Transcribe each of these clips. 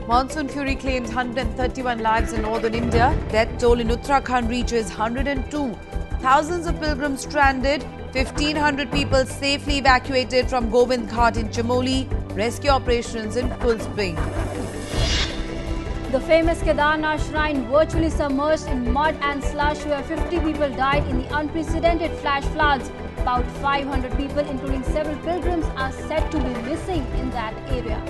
Monsoon fury claims 131 lives in northern India. Death toll in Uttarakhand reaches 102. Thousands of pilgrims stranded. 1,500 people safely evacuated from Govind Ghat in Chamoli. Rescue operations in full swing. The famous Kedarnath shrine virtually submerged in mud and slush, where 50 people died in the unprecedented flash floods. About 500 people, including several pilgrims, are said to be missing in that area.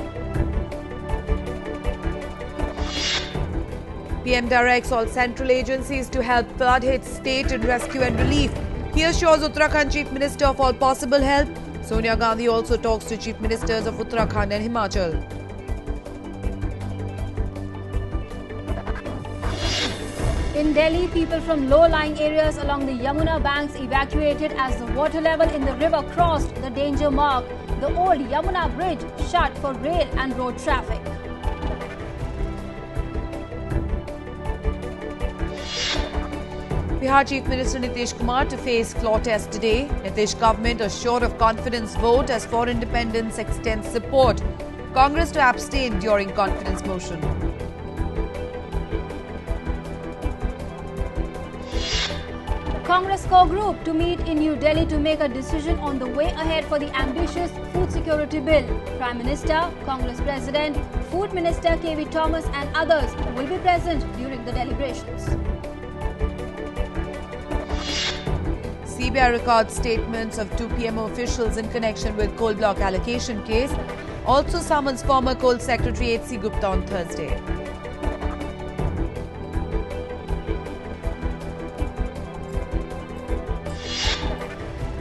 PM directs all central agencies to help flood-hit state in rescue and relief. He assures Uttarakhand Chief Minister of all possible help. Sonia Gandhi also talks to Chief Ministers of Uttarakhand and Himachal. In Delhi, people from low-lying areas along the Yamuna banks evacuated as the water level in the river crossed the danger mark. The old Yamuna bridge shut for rail and road traffic. Bihar Chief Minister Nitish Kumar to face floor test today. Nitish government assured of confidence vote as for independence extends support. Congress to abstain during confidence motion. Congress core group to meet in New Delhi to make a decision on the way ahead for the ambitious food security bill. Prime Minister, Congress President, Food Minister KV Thomas and others will be present during the deliberations. CBI records statements of two PMO officials in connection with coal block allocation case. Also summons former Coal Secretary H.C. Gupta on Thursday.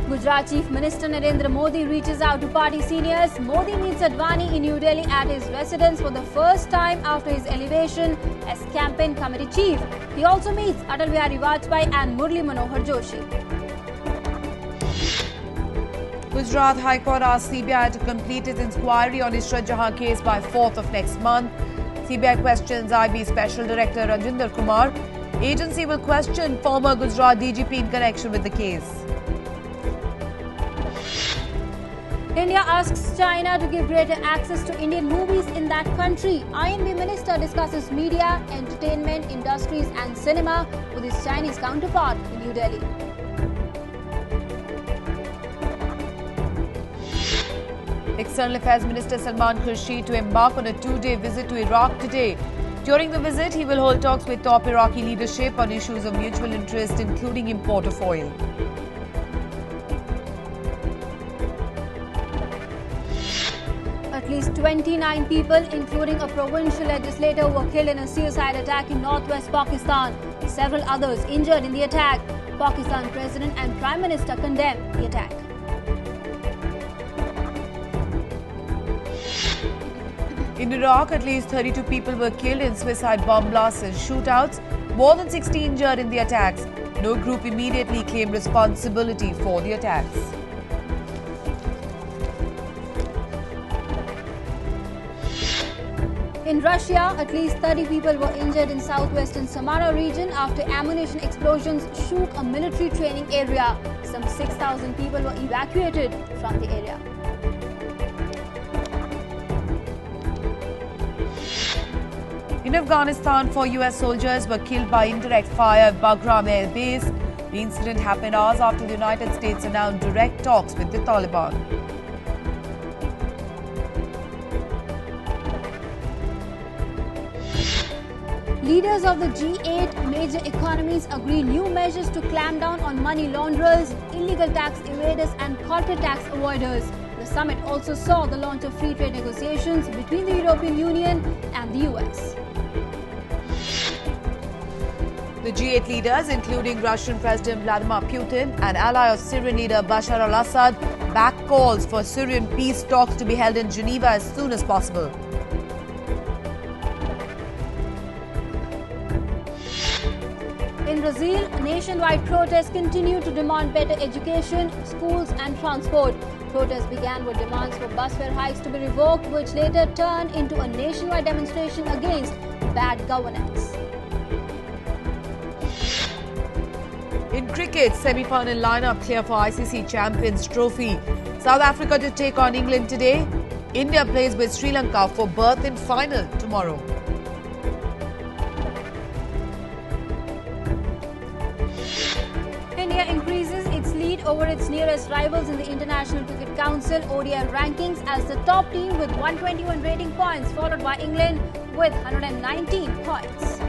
Gujarat Chief Minister Narendra Modi reaches out to party seniors. Modi meets Advani in New Delhi at his residence for the first time after his elevation as campaign committee chief. He also meets Atal Bihari Vajpayee and Murli Manohar Joshi. Gujarat High Court asked CBI to complete its inquiry on Ishrat Jahan case by 4th of next month. CBI questions IB Special Director Rajinder Kumar. Agency will question former Gujarat DGP in connection with the case. India asks China to give greater access to Indian movies in that country. INB Minister discusses media, entertainment, industries and cinema with his Chinese counterpart in New Delhi. External Affairs Minister Salman Khurshid to embark on a two-day visit to Iraq today. During the visit, he will hold talks with top Iraqi leadership on issues of mutual interest, including import of oil. At least 29 people, including a provincial legislator, were killed in a suicide attack in northwest Pakistan. Several others injured in the attack. Pakistan President and Prime Minister condemned the attack. In Iraq, at least 32 people were killed in suicide bomb blasts and shootouts. More than 60 injured in the attacks. No group immediately claimed responsibility for the attacks. In Russia, at least 30 people were injured in southwestern Samara region after ammunition explosions shook a military training area. Some 6,000 people were evacuated from the area. In Afghanistan, 4 US soldiers were killed by indirect fire at Bagram Air Base. The incident happened hours after the United States announced direct talks with the Taliban. Leaders of the G8 major economies agree new measures to clamp down on money launderers, illegal tax evaders and corporate tax avoiders. The summit also saw the launch of free trade negotiations between the European Union and the US. The G8 leaders, including Russian President Vladimir Putin and ally of Syrian leader Bashar al-Assad, backed calls for Syrian peace talks to be held in Geneva as soon as possible. In Brazil, nationwide protests continue to demand better education, schools and transport. Protests began with demands for bus fare hikes to be revoked, which later turned into a nationwide demonstration against bad governance. In cricket, semi-final lineup clear for ICC Champions Trophy. South Africa to take on England today. India plays with Sri Lanka for berth in final tomorrow. India increases its lead over its nearest rivals in the International Cricket Council ODI rankings as the top team with 121 rating points, followed by England with 119 points.